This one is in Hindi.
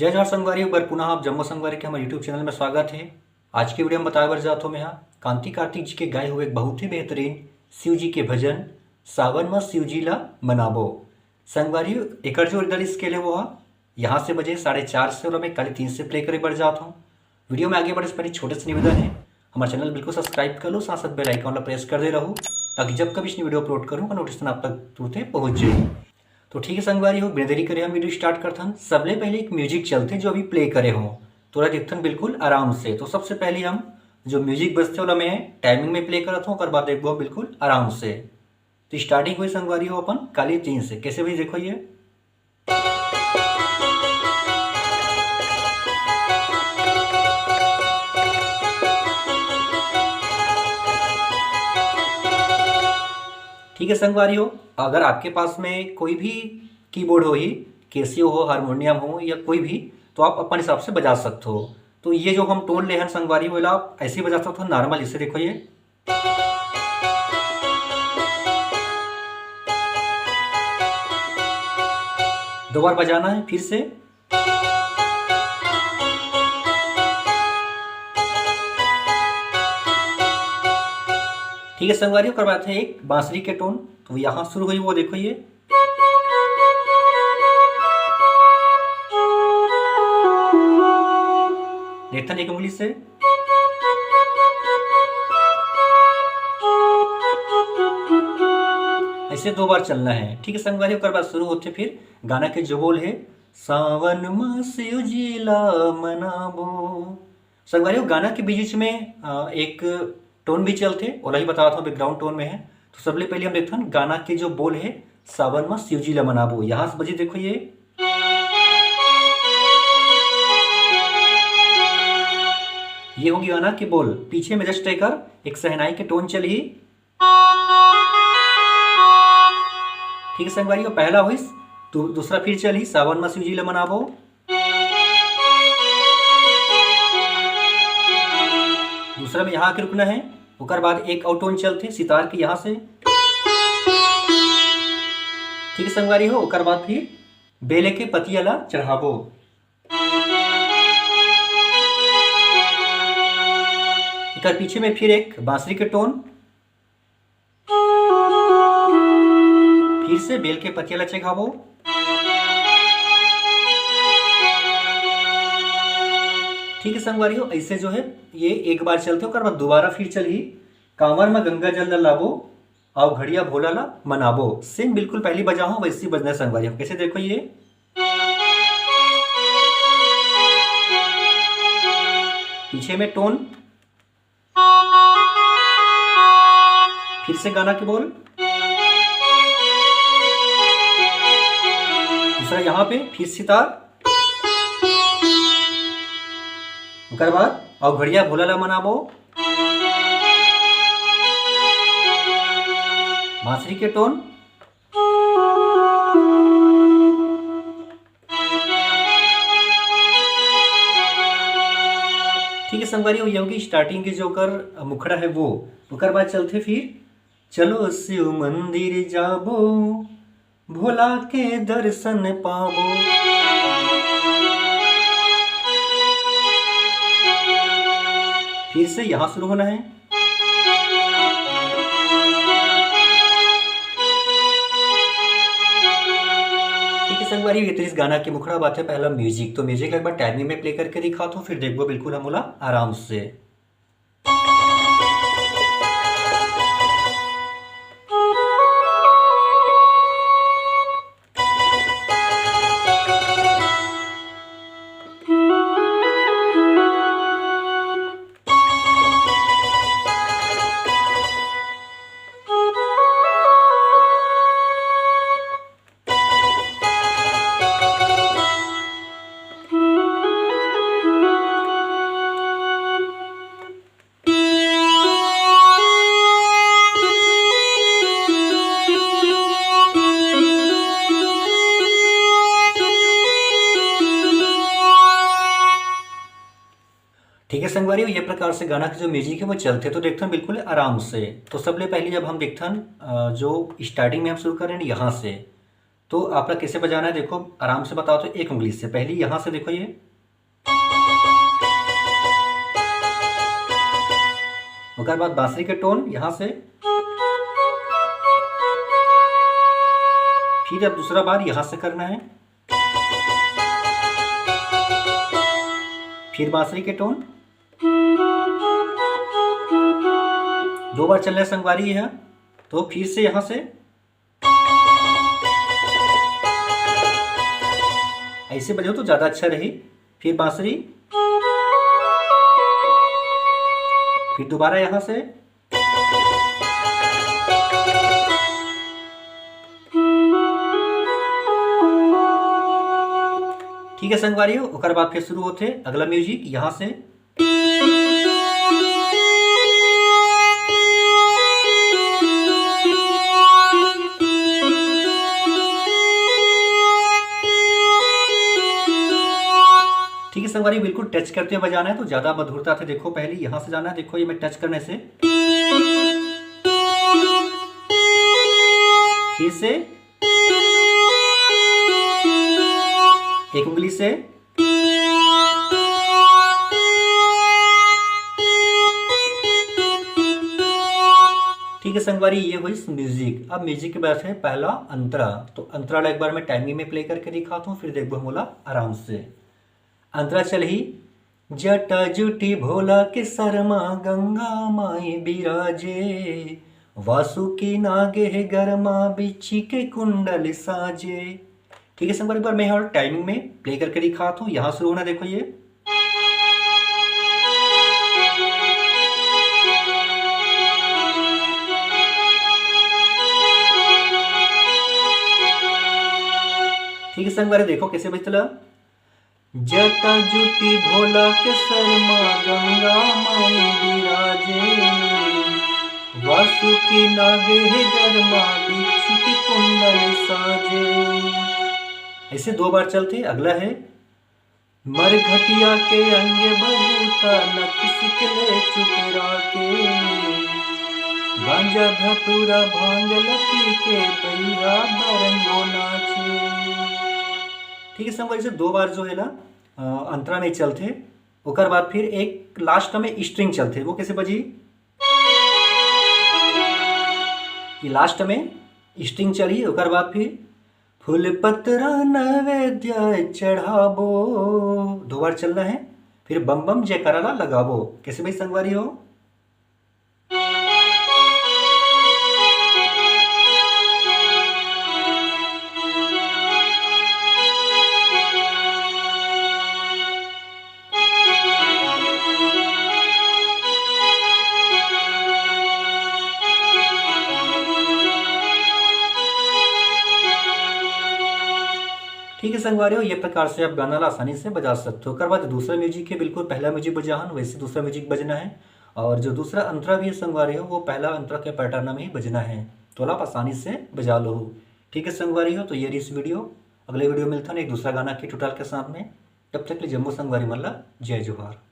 जय जोहार संगवारी, एक बार पुनः आप जम्मू संगवारी के हमारे यूट्यूब चैनल में स्वागत है। आज की वीडियो में बताया बर जात हो मैं यहाँ कांति कार्तिक जी के गाए हुए एक बहुत ही बेहतरीन शिव जी के भजन सावन में शिव जी ला मनाबो। संगवारी एक जो इधर स्केल है वो यहाँ से बजे 4:30 से और मैं 3 से प्ले करे बढ़ जाता हूँ। वीडियो में आगे बढ़े से पहले छोटे से निवेदन है, हमारे चैनल बिल्कुल सब्सक्राइब कर लो, साथ साथ बेल आइकन वाला प्रेस कर दे रहो ताकि जब कभी इसने वीडियो अपलोड करूँ नोटिफिकेशन आप तक तुरंत पहुँच जाए। तो ठीक है संगवारी हो, बिना देरी करे हम वीडियो स्टार्ट करते हैं। सबले पहले एक म्यूजिक चलते जो अभी प्ले करे हो थोड़ा देखते बिल्कुल आराम से। तो सबसे पहले हम जो म्यूजिक बजते वाला मैं टाइमिंग में प्ले करता हूँ और बाद देखो बिल्कुल आराम से। तो स्टार्टिंग हुई संगवारी हो अपन 3 से कैसे भाई देखो ये ठीक है संगवारी हो। अगर आपके पास में कोई भी कीबोर्ड हो ही कैसियो हो, हारमोनियम हो या कोई भी, तो आप अपने हिसाब से बजा सकते हो। तो ये जो हम टोन ले हैं संगवारी हो आप ऐसे ही बजा सकते हो नॉर्मल। इसे देखो ये दो बार बजाना है फिर से। ठीक है संगवारी हो, करवाते हैं एक बांसुरी के टोन। तो यहाँ शुरू हुई वो देखो ये नेथन एक उंगली से, ऐसे 2 बार चलना है। ठीक है संगवारी होकर बाद शुरू होते फिर गाना के जो बोल है सावन में शिव जी ला मनाबो। संगवारी हो गाना के बीच में एक टोन भी चलते और ही बता रहा था बैकग्राउंड टोन में है। तो सबसे पहले हम देखते हैं गाना के जो बोल है सावन में शिव जी ला मनाबो। यहाँ से बजी देखो ये होगी गाना के बोल। पीछे में जस्ट एक सहनाई के टोन चली। ठीक है संगवारी को पहला हुई तो दूसरा फिर चली सावन में शिव जी ला मनाबो। दूसरा में यहाँ के रुकना है, उसके बाद एक और टोन चलते सितार के यहाँ से। ठीक है संगवारी हो, उसके बाद फिर बेले के पतियाला चढ़ाबो। इकर पीछे में फिर एक बांसुरी के टोन, फिर से बेल के पतियाला चढ़ाबो। ठीक है संगवारी हो, ऐसे जो है ये एक बार चलते हो, बाद दोबारा फिर चली कांवर में गंगा जल लाबो और घड़िया भोला ला मनाबो। सेम बिल्कुल पहली बजा हो वैसी बजना संगवारी हो। कैसे देखो ये पीछे में टोन, फिर से गाना के बोल, दूसरा यहाँ पे फिर सितार, उसके बाद और घड़िया भोला ला मनाबो। बांसुरी के टोन, ठीक है संगवारी हो। ये स्टार्टिंग के जो कर मुखड़ा है वो, उसके बाद चलते फिर चलो शिव मंदिर जाबो भोला के दर्शन पाबो। फिर से यहां शुरू होना है। ठीक है संगवारी, ये इस गाना की मुखड़ा बात है पहला म्यूजिक। तो म्यूजिक एक बार टाइमिंग में प्ले करके दिखा तो फिर देखो बिल्कुल हम बोला आराम से। ठीक है संगवारी, ये प्रकार से गाना के जो म्यूजिक है वो चलते तो देखते हैं बिल्कुल आराम से। तो सबले पहले जब हम देखते हैं जो स्टार्टिंग में हम शुरू कर रहे हैं यहाँ से, तो आपका कैसे बजाना है देखो, आराम से बताओ। तो एक उंगली से पहली यहाँ से देखो ये, उसके बाद बांसुरी के टोन यहाँ से, फिर अब दूसरा बार यहाँ से करना है, फिर बांसुरी के टोन, 2 बार चलने संगवारी है। तो फिर से यहाँ से ऐसे बजाओ तो ज़्यादा अच्छा रही। फिर बांसुरी, फिर दोबारा यहाँ से, ठीक है संगवारियों। उसके बाद फिर शुरू होते अगला म्यूजिक यहाँ से। ठीक है संगवारी, बिल्कुल टच करते हुए बजाना है तो ज्यादा मधुरता से। देखो पहले यहां से जाना है, देखो ये मैं टच करने से, फिर से एक उंगली से, ठीक है संगवारी, ये हुई म्यूजिक। अब म्यूजिक के बाद है पहला अंतरा। तो अंतरा एक बार मैं टाइमिंग में प्ले करके दिखाता हूँ, फिर देखो बोला आराम से। अंतरा चल ही, जटा जुटी भोला के शर्मा गंगा माई बिराजे, वासुकी नागे गरमा बिच्छी के कुंडल साजे। ठीक है संगवारी, एक बार मैं और टाइमिंग में प्ले करके दिखाता हूँ। यहाँ से होना देखो ये, ठीक है संगवारी, देखो कैसे बजता। जटा जुटी भोला के शर्मा गंगा माई बिराजे, वासुकी नागे गरमा बिच्छू की कुंडल साजे। ऐसे 2 बार चलते। अगला है मरघटिया के अंगे बबूता नख सिकले चुकरा के, गांजा धतूरा भांग लपी के पैया बरंगो नाचे। ठीक है संगवारी, से 2 बार जो है ना अंतरा में चलते। ओकर बाद फिर एक लास्ट में स्ट्रिंग चलते। वो कैसे बजी, ये लास्ट में स्ट्रिंग चली। ओकर बाद फिर फूल पतरा नैवेद्य चढ़ाबो, 2 बार चलना है। फिर बम बम जयकारा लगाबो। कैसे भाई संगवारी हो। ठीक है संगवारियों, ये प्रकार से आप गाना आसानी से बजा सकते हो। उसके बाद दूसरा म्यूजिक है, बिल्कुल पहला म्यूजिक बजाहन वैसे दूसरा म्यूजिक बजना है। और जो दूसरा अंतरा भी है संगवारियों, वो पहला अंतरा के पैटर्न में ही बजना है, तो आप आसानी से बजा लो। ठीक है संगवारियों, तो ये रही इस वीडियो। अगले वीडियो मिलता है एक दूसरा गाना के ट्यूटोरियल के साथ में। तब तक के लिए जम्मू संगवारी मल्ला, जय जोहार।